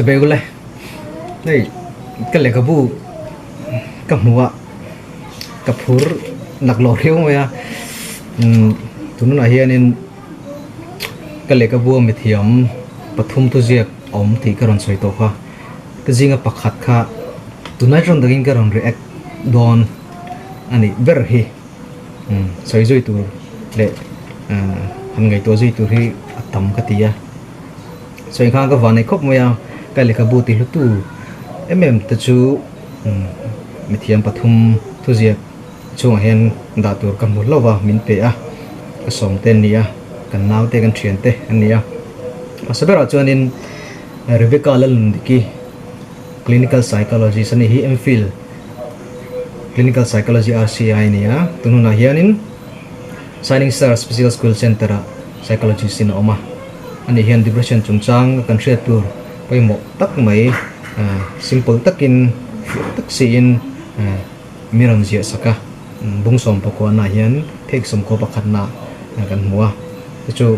bây giờ đây cái này cái bu cái mua cái phur nặc lò riêu mà tụi nó nói hiện nên cái này cái bu mình thiam bắt thum tu ziak om thì cái ron soi to kha cái gì ngapa khát kha tụi nó trong đó cái ron react don anh ấy very hi soi rồi tụi lệ hàng ngày tôi rồi tụi hi tầm cái tia soi khang cái ván này khóc mày cái này cái bu thì lúc tu em tự chú mình thiam bắt thum tu ziak chung hen đã tụi cầm một lâu vào mình pe cái sòng tên này cái nào tên cái chuyện tên anh này sau đó cho nên Rebecca lần kia clinical psychology sani hi MPhil clinical psychology RCI này tụi nó hiện in Shining Star Special School Center psychology sin oma anh hiện depression chung chang kan share tour bây một tắc mấy simple takin tắc sin miran zia saka bung som poko na hian thek som ko pakhat na kan mua chu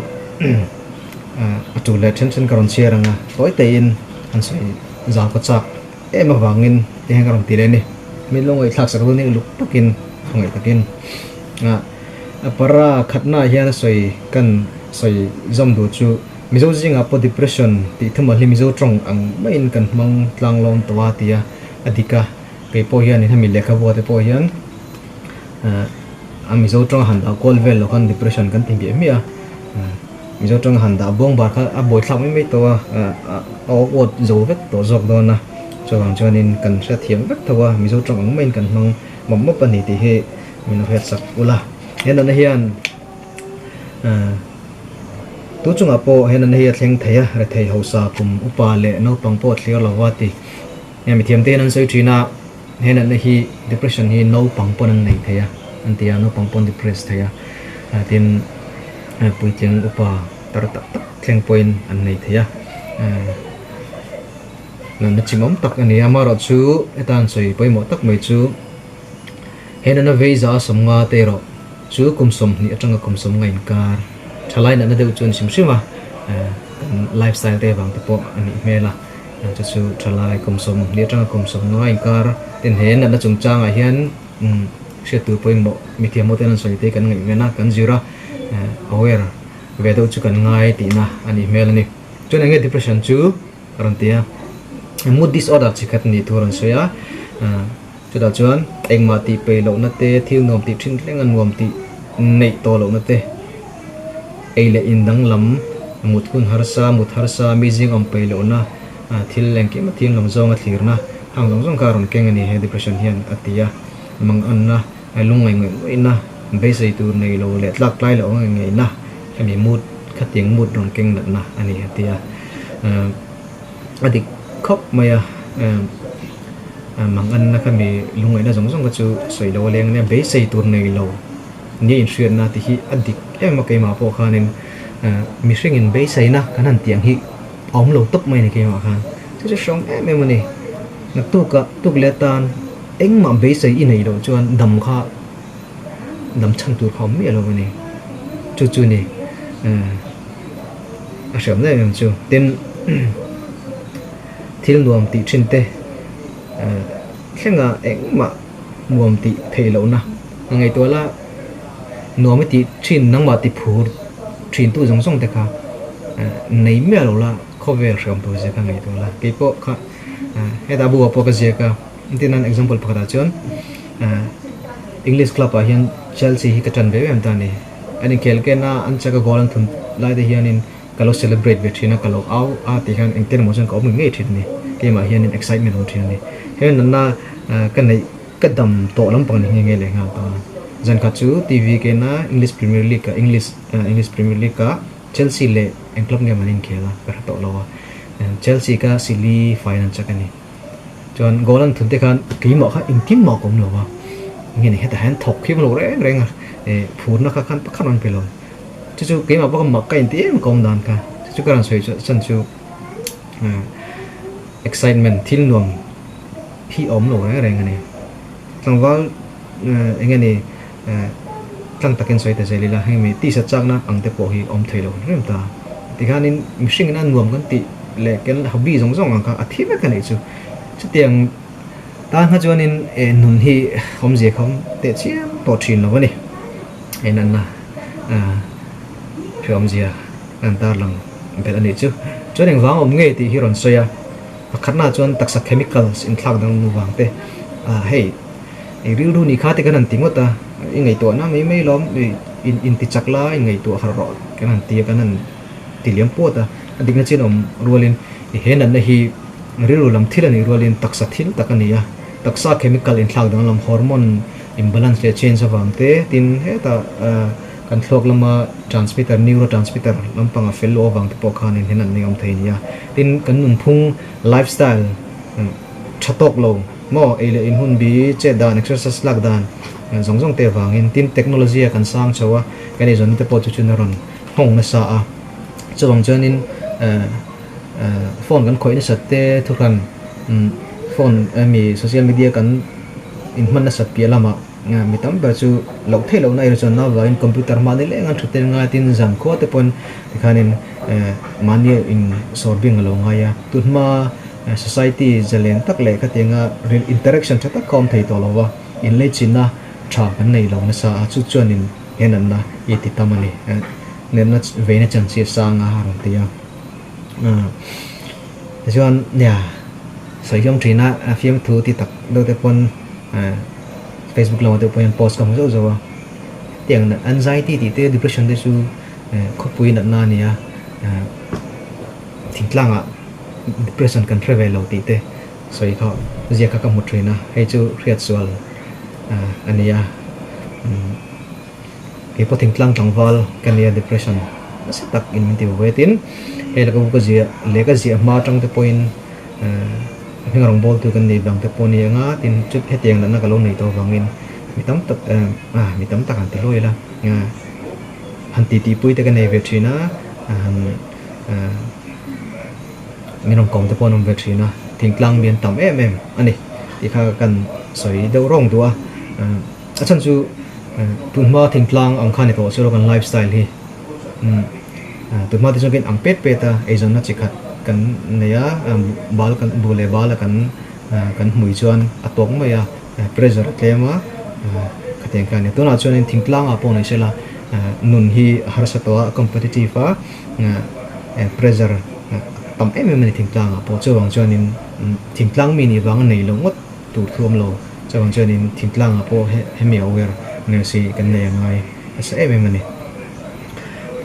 atu le tension karon share anga toy te in an sai za ko chak em awangin te hang karon ti le ni mi longoi thak sak ni luk takin ngai takin para khatna hian soi kan soi zom do chu mizo jinga po depression ti thuma li mizo trong ang main kan mang tlang lom towa tia adika ke po hian ni mi lekha bo te po hian mizo trong han da kol vel lo kan depression kan ti bi mi mizo trong han da bong bar kha a boi thlang mai to o ot zo vek to jok do na chawang chanin kan sa thiam vek thawa mizo trong ang main kan mang mamma pani ti he min vet sak ula hen na hian tu chunga po hen na hi thleng theya re thei hosa kum upa le no pangpo thlir lawati mi thiam te nan sei thina hen na hi depression hi no pangpon nei theya antia no pangpon depressed theya tin puicheng upa tar tak tak thleng point an nei theya nan chimom tak ani amaro chu etan soi poimo tak mai chu hen na veiza somnga te ro chu kumsom ni atanga kumsom ngain kar thalai na deu chun simsima lifestyle te bang te po ani mela chu thalai kumsom ni atanga kumsom ngain kar tin hen na chungchang a hian she tu poimo mi thiamo ten soi te kan ngai mena kan jira aware ve do chu kan ngai ti na ani mel ni chun nge depression chu karantia mood disorder chikat ni thuran soya chu da chuan engma ti pe lo na te thil nom ti thin thleng an ngom ti nei to lo na te eile indang lam mut kun harsa mizing om pe lo na thil leng ki ma thil lom zong a thirna hang long zong karon keng ani he depression hian atia mang an na lungai ngai na be sei tur nei lo le tlak lai lo ngai na kami mood khating mood ron keng na ani atia adik khop maya mang an na kami lungai na zong zong ka chu soi lo leng ne be sei tur nei lo ni in shrian na ti hi adik em kai ma po khanin mi hring in be sei na kanan tiang hi om lo top mai ne kai ma khan chu song em ni na tu ka tuk le tan eng ma be sei in nei lo chuan dam kha dam chan tur khom mi lo ni chu ni a sham ne em chu tin thil nuam ti thin te khenga eng ma nuam ti thei lo na ngai to la nuam ti thin nang ma ti phur thin tu jong jong te kha nei me lo la cover sham to je ka ngai to la ke po kha he da bu po ka je ka tin an example phara chon English club a hian Chelsea hi ka tan be em ta ni ani khel ke na an chaka goal an thun lai de hian in kalo celebrate ve thina kalo au a ti han engten mo jan ko nge thit ni ke ma hian in excitement ho thina ni he na kan nei ka dam to lam pang ni nge le nga ta jan kha chu TV ke na English Premier League ka English Premier League ka Chelsea le en club nge manin khela ka to lo Chelsea ka sili final chakani chon goal an thun te khan ki mo kha in tim mo kom lo wa nge ni heta han thok khim lo reng phur na kha khan pakhan an pe lo chu ke ma ba ma ka in ti kom dan ka chu karan soi chan chu excitement thil nuam hi om lo reng ani tangwal engani tlang takin soi te zelila he mi ti sa chak na ang te po hi om thailo rem ta ti khanin mishing na nuam kan ti le ken hobby zong zong ang ka athi me kan chu chu tiang ta ha chuan in nun hi khom je khom te chiam to thin lo ni enan na phom zia an tar lang bel ani chu chuan eng wang om nge ti hi ron soya pakhatna chuan taksa chemicals in thlak dang nu wang te hei riu ru ni kha te kan an tingota ingai to na mai lom in ti chakla ingai to har ro kan an ti kan an tiliam pota ading chin om rolin hen an hi riu lam thil ani rolin taksa thil takania taksa chemical in thlak dang lam hormone imbalance le change awang te tin he ta kan thlok lama transmitter neurotransmitter lampanga fel awang te pokhan in hen an niam theinia tin kan nun phung lifestyle thatok lo mo ele in hun bi che dan exercise lak dan zong zong te wangin tin technology kan sang chawa kani zon te po chu chun ron hong na sa a chawang chanin phone kan khoi na sat te thu kan phone mi social media kan in man na sat pia lama mi tam ba chu lo the lo na ron na wa in computer ma ni le ngan thuten nga tin jam kho te pon khanin mani in sorbing lo nga ya tunma society zalen tak le khatenga real interaction chata kom thei to lowa in le china tha kan nei lo na sa chu chuanin henan na e ti tamani nen na veina chan chi sanga haron te ya chuan ya soyong trina film thu ti tak do te pon Facebook lo te pon post kam zo zo tiang na anxiety ti te depression te chu khopui na na nia thingtlanga depression kan travel lo ti te soi kha zia ka kam mutrina hei chu riat sual ania ke po thingtlang tangwal kania depression se tak in ti wetin he la ko zia le ka zia ma tang te point hingrong bol tu kan ni bang te poni nga tin chut he tiang na ka lo nei to wangin mitam tak an ti loi la nga han ti pui te kan nei ve thina minong kom te ponom ve thina thingtlang bian tam em ani ti kha kan soi deuh rong tua achan chu tunma thingtlang ang khani to so kan lifestyle hi tunma ti jongin ang pet peta ezon na chikhat kan neya bal kan bule bala kan mui chuan atong maya pressure tlema khateng kan to na chuan thingtlang a pon isela nun hi harsatwa competitive pressure tam em mani thingtlang a po chawang chuan in thingtlang mi ni wang nei lo ngot tur thuam lo chawang chuan in thingtlang a po he mi aware ne si kan nei ngai sa em mani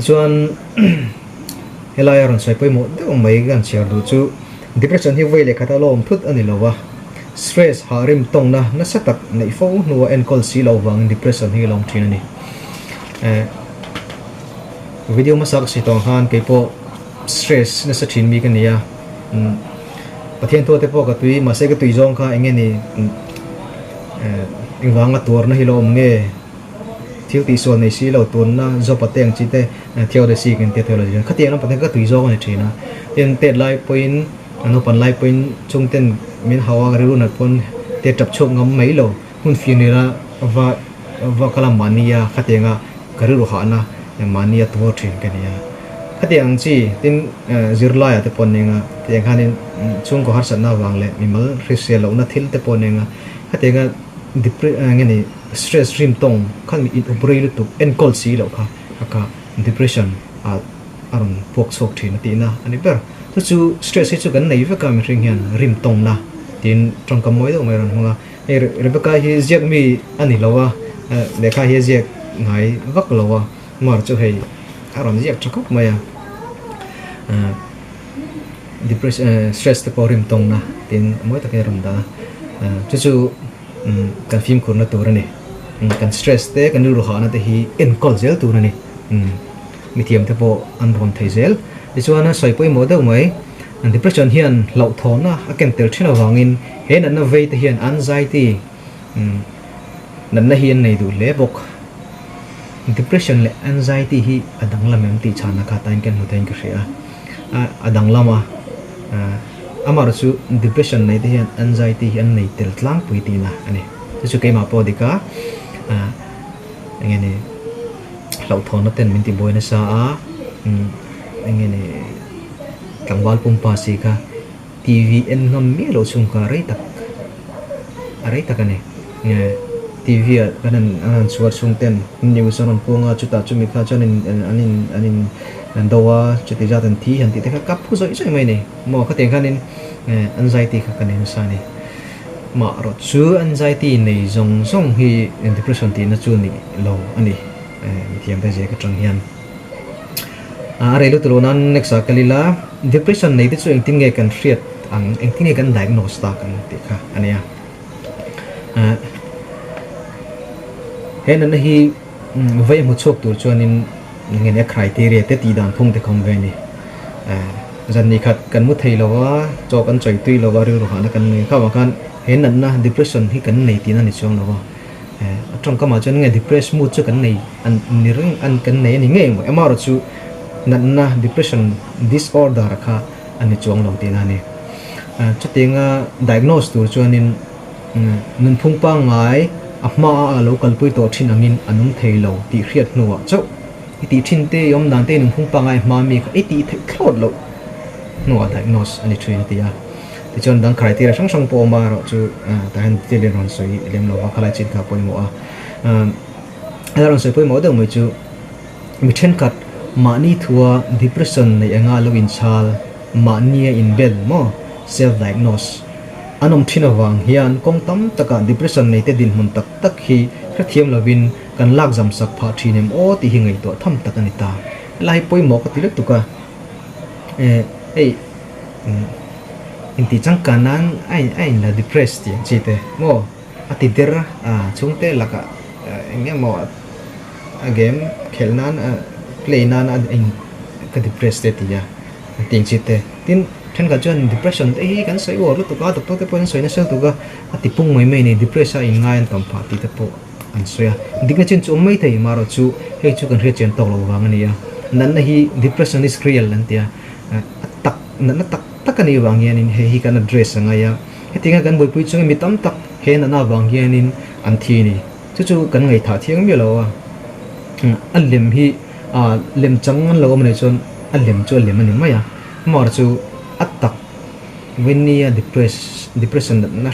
chuan helai ron sai poi mo de mai gan chiar du chu depression hi vei le khata lom thut ani lowa stress harim tong na satak nei fo nuwa en kol si lo wang depression hi long thin ani video masak si tong han ke po stress na sa thin mi kan ya pathian to te po ka tui ma se ka tui jong kha enge ni ingwanga tur na hi lom nge thiếu tí số này xí lâu tuần na do bắt tiền chỉ thế theo để xí cái theo là gì khách tiền nó bắt tiền cái tùy do này chỉ na tiền tết lại point nó phần lại point trung tiền miền hawa cái luôn là point tết tập trung ngắm mấy lâu hun phiền này là và cái làm mania khách tiền cái rồi họ na mania tua chuyện cái này khách tiền chỉ tiền zero lại thì point này tiền cái này chung có hát sẵn na vàng lệ mình mới resell lâu na thiếu thì point này khách tiền cái này stress rim tong khan mi in operate to encol si lo kha aka depression aron pok sok thin ti na ani ber to chu stress hi chu kan nei ve ka mi ring hian rim tong na tin trong kam moi do mai ron hunga rebecca hi zek mi ani lowa lekha hi zek ngai vak lowa mar chu hei aron zek chakop maya depression stress te po rim tong na tin moi ta ke ram da chu kan film kurna tur ani kan stress te kan ru ha na te hi en kol zel tur ani mi thiam te po an bon thei zel ti chuan soi poi mo deuh mai depression hian lo thona a ken tel thina wangin he na vei te hian anxiety nan na hian nei du le bok depression le anxiety hi adang lam em ti chana kha tain ken hutain ka ria adang lama amar chu depression nei te hian anxiety hian nei tel tlang pui ti na ani chu ke ma po dika ngene lo thon na ten min ti boy na sa ngene tlangwal pumpa si ka TV en ngam mi lo chung ka rei tak ane TV kanan suar sung ten news on punga chuta chumi kha chanin anin dawa chuti jatan thi han ti te kap pu zoi mai ne mo kha teng khanin anxiety kha kanin sa ne ma ro chu anxiety nei zong zong hi depression ti na chu ni lo ani thiam ta je ka tang hian are lu tu nan next kalila depression nei te chu engtin nge kan hriat ang engtin nge kan diagnose ta kan ti kha ania hen na hi vai mu chok tur chuanin ngene criteria te ti dan phung te khom ve ni zan ni khat kan mu thei lowa cho kan choi tui lowa ru ro hana kan ni kha wa kan hen nan na depression hi kan nei ti na ni chong lowa trong kama chuan nge depressed mood chu kan nei an ni ring an kan nei ni nge mo amaro chu nan na depression disorder kha ani chong lo ti na ni chutinga diagnose tur chuanin nun phung pa ngai ama local pui to thin angin anung theilo ti hriat nuwa chau ti thin te yom dan te nung phung pa ngai ma mi ka ti thlod lo nuwa diagnose ani train ti ya ti chon dang criteria sang sang po ma ro chu ta han ti le ron soi lem lo wa khala chin ka poi mo a ron soi poi mo dang mo chu mi then kat ma ni thua depression nei anga lo in chal ma ni in bel mo self diagnose anom thina wang hian kong tam taka depression nei te din mun tak tak hi khathiam lovin kan lak jam sak pha thinem o ti hingai to tham tak ani ta lai poi mo ka tilek tuka ei inti chang kanan ai la depressed ti chite mo ati der chungte laka nge mo game khelnan play nan in ka depressed ti ya ting chite tin then ka chuan depression te kan sei wo ru tu ka doctor te pon sei na sel tu ka ati pung mai mai ni depression in ngai an kam pha ti te po an soya ding na chen chu mai thei maro chu he chu kan re chen tok lo wang ani ya nan na hi depression is real lan tia tak nan tak ani wang yan in he kan address anga ya he tinga kan boi pui chung mi tam tak he na wang yan in an thi ni chu kan ngai tha thiang mi lo wa lem hi lem chang lo ma ne chon lem chu lem ani ma ya mar chu atak winia depression na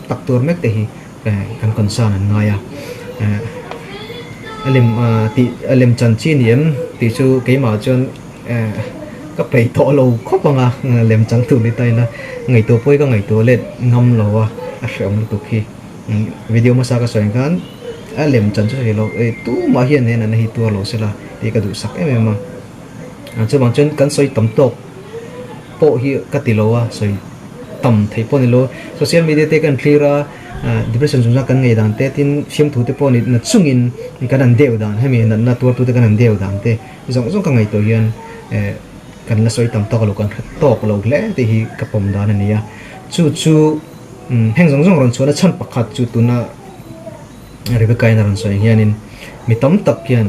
tak tur mek te hi kan concern an ngaya alim chan chin yem ti chu ke ma chon ka pei to lo khop anga lem chang tu ni tai na ngai to poi ka ngai to let ngam lo wa a shrem tu khi video ma sa ka soin kan lem chan chu lo tu ma hian ne na hi tu lo sela ti ka du sak em ma chu bang chen kan soi tam tok po hi katilowa soi tam thei pon lo social media te kan clear depression jung kan ngai dan te tin fiam thu te pon ni na chungin kan an deu dan hemi na tur tu te kan an deu dan te zong ka ngai to hian kan la soi tam tok lo kan tok lo le te hi ka pom dan ani ya chu heng zong ron chona chan pakhat chu tu na Rebecca na ron soi hianin mi tam tak hian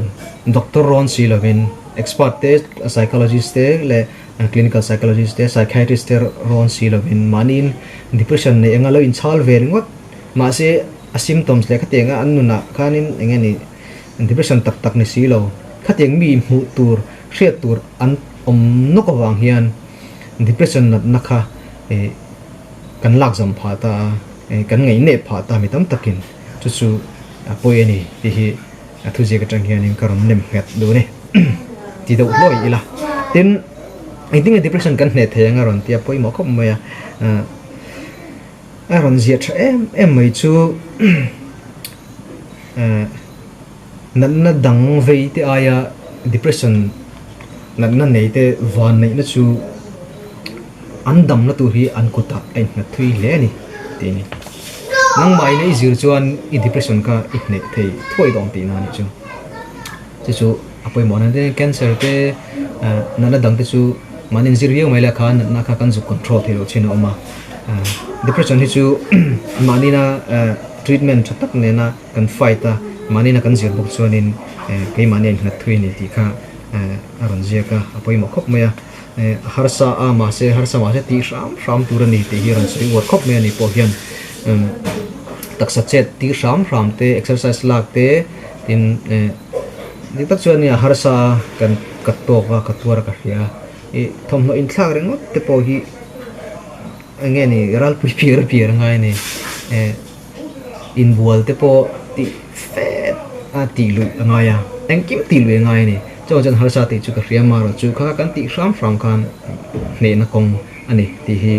Dr. Ron Silovin expert te psychologist te le clinical psychologist te psychiatrist te Ron Silovin manin depression ne engalo in chal vel ngot ma se symptoms le khatenga annuna khanin engeni depression tak ni silo khateng mi mu tur hriat tur an no ko wang hian depression na kha kan lak jam pha ta kan ngai ne pha ta mi tam takin chu apoi ani ti hi thu je ka tang hian in karon nem het do ne ti do loi ila tin I think depression kan ne theng aron tia poi mo khom maya aron zia tha em mai chu nan na dang vei te aya depression nan na nei te van nei na chu andam na tu hi an ko ta ai na thui le ni ti ni nang mai nei zir chuan I depression ka I ne thei thoi dong ti na ni chu apoi mo na de cancer te nan na dang te chu manin zirviu mai la khan na kha kan zu control thelo chino ma depression hi chu manina treatment thatak ne na kan fight ta manina kan zir bok chuanin ke mani na thui ni ti kha aron zia ka apoi mo khop maya harsa ma se ti ram turani te hi ran soi work khop me ani po hian taksa chet ti ram te exercise lak te tin ni tak chuan ni harsa kan katok wa katwar ka hria thom no in thak reng te po hi nge ni ral pir ngai ni in bual te po ti fet ti lu ngai ya teng kim ti lu ngai ni cho jan har sa ti chu ka ria ma ro chu kha kan ti ram kan ne na kong ani ti hi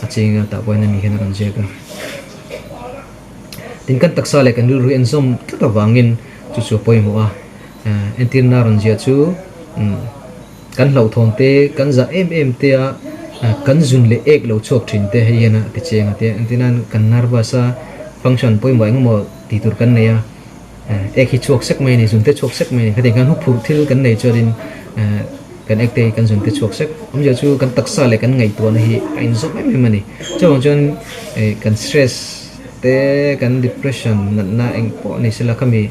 achinga ta boina mi hen ran je ka tin kan taksa le kan ru en som ta wangin chu poi mo a entin na ron je chu kan lo thong te kan za em te a kan zun le ek lo chok thin te hena ti chenga te entinan kan narvasa function poi mo engmo ti tur kan ne ya ek hi chok sek mai ni zun te chok sek mai ni khadin kan hu phur thil kan nei chorin kan ek te kan zun te chok sek om je chu kan taksa le kan ngai to na hi ain zo mai mai mani chong kan stress te kan depression na eng po ni sila kami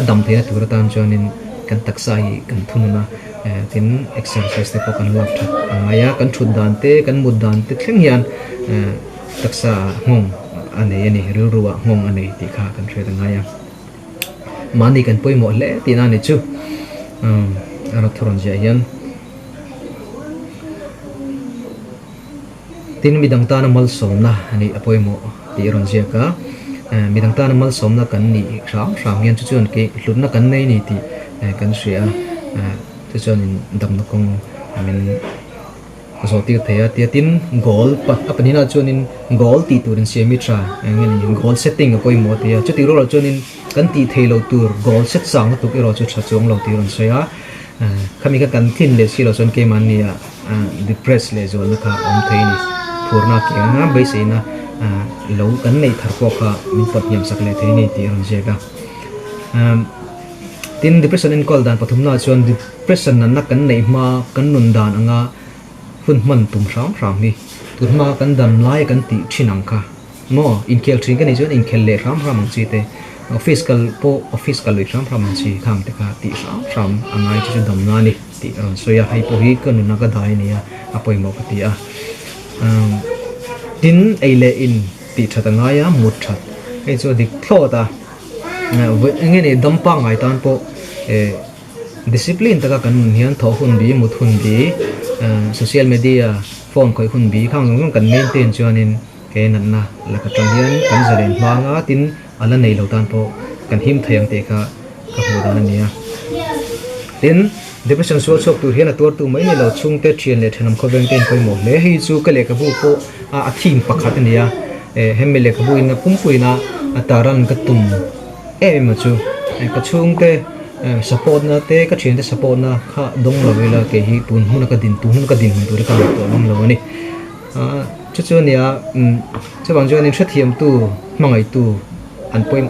adam the na tur tan chonin kan taksa hi kan thununa tin exercise te po kan lap tha angaya kan thud dan te kan mud dan te thleng hian taksa ngong ani ruwa ngong ani ti kha kan thre ngaya mani kan poi mo le ti na ni chu ara thoron ja hian tin midang ta na mal som na ani apoi mo ti ron ja ka midang ta na mal som na kan ni ram hian chu chun ke hlun na kan nei ni ti kan sia chu chun dam na kong amin so ti thea ti tin goal pa apani na chunin goal ti turin semi tra ngeni goal setting apoi mo ti chu ti ro chunin kan ti thelo tur goal set sang tu ke ro chu tha chung lo ti ron soya khami ka kan thin le si lo chon ke man ni depress le zo na kha om thei ni purna ke na bai se na lo kan nei thar ko kha min pat yam sak le thei ni ti ron je ga tin depression in call dan pathum na chon depression na kan nei ma kan nun dan anga hun man tum ram ni tun ma kan dam lai kan ti thinang kha mo in kel thing kan ni chon in khel le ram chi te physical ram chi khang te kha ti ram angai chu dam na ni ti ron soya hai po hi kan na ka dai ni apoi mo ka ti tin eile in ti thata nga ya mut that e chu dik thlo ta nge ni dam pa ngai tan po discipline ta ka kan hian tho hun bi mut hun bi social media phone khoi hun bi khang ngong kan maintain chuanin ke nan na la ka tang hian kan zaren hmanga tin ala nei lo tan po kan him thayang te kha ka hu dan ania tin depression so chok tu hian ator tu mai ni lo chung te thian le thenam kho veng ten koi mo le hi chu ka le ka bu po a thim pakhat ania hemmele ka bu in pum puina ataran ka tum ma chu ka chung te support na te ka thian te support na kha dong lo vela ke hi tun hun ka din tu re ka to long lo ani chu nia che bang jo ni thra thiam tu mangai tu an poim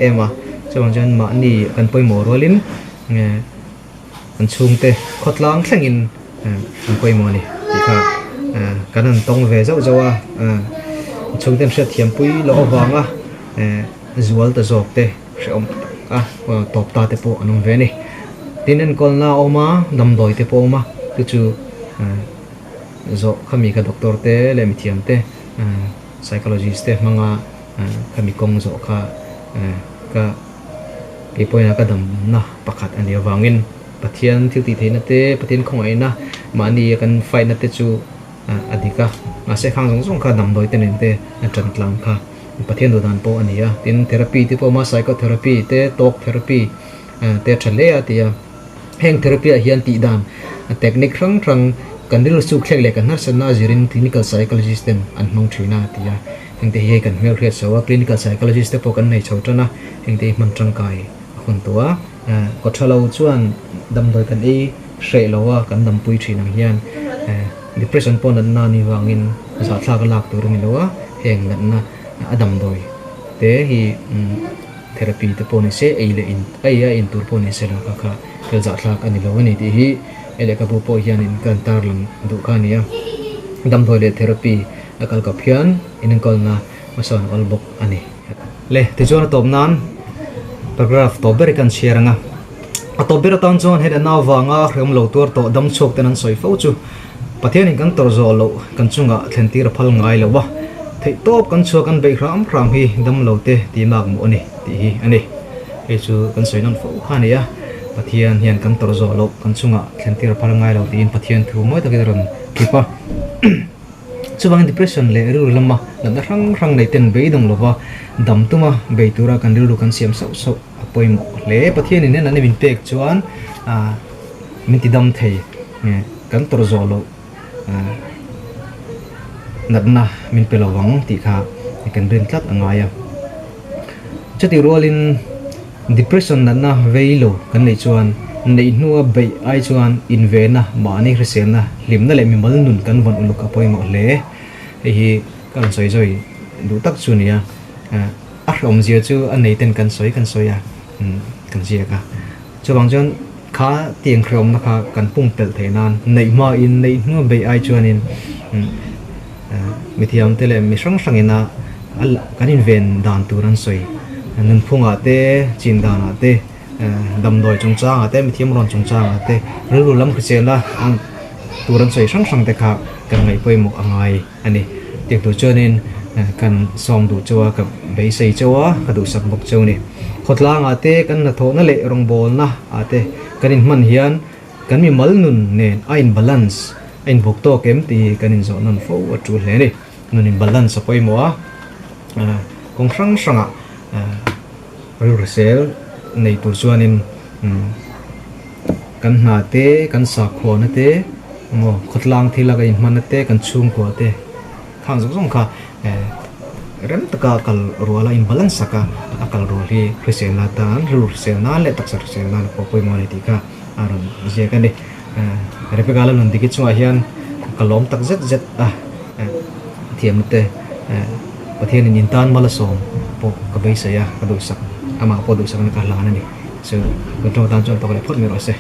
ema che bang jan ma ni an poim mo rolin nge an chung te khotlang thlengin an poim mo ni ti kha kan an tong ve zo a chung tem thra thiam pui lo awanga zual ta jok te om top ta te po anong ve ni tin en kol na oma dam doi te po ma chu zo khami ka doctor te le mi thiam te psychologist te manga kami kong zo kha ka ipoina ka dam na pakhat ani awangin pathian thil ti theina te pathian khong aina mani kan fight na te chu adika nga se khang jong kha dam doi te nen te tran tlang kha pathian do dan po ania tin therapy te po ma psychotherapy te talk therapy te thale atia heng therapy a hian ti dan technique rang kan dil su khlek le kan har sana jirin clinical psychologist ten an mong thina tia engte hi kan mel khret so clinical psychologist te po kan nei chhotana engte man tang kai hun tua ko thalo chuan dam doi kan e hre lowa kan dam pui thinang hian depression pon an na ni wangin za thla ka lak tur mi lowa heng nan na adam doi te hi therapy te po ni se eile in aya in tur po ni se la ka kel za thla ka ni lo ni ti hi ele ka bu po hian in kan tar lang du kha nia dam doi le therapy akal ka phian in kol na mason kal bok ani le ti chona top nan paragraph to ber kan share nga a to ber tawn chon head na wanga rem lo tur to dam chok tenan soi fo chu pathian in kan tor zo lo kan chunga thlentir phal ngai lo wa thei top kan chu kan be ram hi dam lo te ti mak mo ani ti hi ani e chu kan soi non fo kha nia pathian hian kan tor zo lo kan chunga thlentir phalangai lo tin pathian thu moi ta kidaron kipa chuwang depression le ru lama na rang rang nei ten be dong lova dam tuma be tura kan ru kan siam so apoi mo le pathian ni na ni min pek chuan min ti dam thei kan tor zo lo natna min pelawang ti kha kan rin tlat angaya chati rolin depression natna veilo kan nei chuan nei nuwa be ai chuan in ve na mani hrisena limna le mi mal nun kan von uluk apoi mo le hi kan soi joi du tak chu nia a rom zia chu an nei ten kan soi ya kan zia ka chuwang chuan kha tiang khrom na kha kan pung pel theinan nei ma in nei nuwa be ai chuan in mithiam tele mi sang sangina al kanin ven dan turan soi nan phunga te chin dana te dam doi chung chang ate mithiam ron chung chang ate ru lam khchela ang turan soi sang sang te kha kan ngai poi mu angai ani tiek tu chonin kan som du chawa ka bei sei chawa ka du sak bok chaw ni khotlang ate kan na tho na le rong bol na ate kanin man hian kan mi mal nun nen ain balance ain bok to kem ti kanin zo non fo atu le ni nun in balance poi mo kong sang sanga ru resel nei tur chuanin kan na te kan sa kho na te mo khotlang thila ga in man te kan chung ko te khang zong kha rem taka kal ruala in balance saka akal roli resel na ta ru resel na le tak sar resel na po poi mo ni ti ka aron je kan ni repegala nun dikit chu hian kalom tak zet thiam te pathian in tan mala som po ka be saya ka du sak ama po du sak na ka la na ni so kan to tan chon to ka phot mi ro se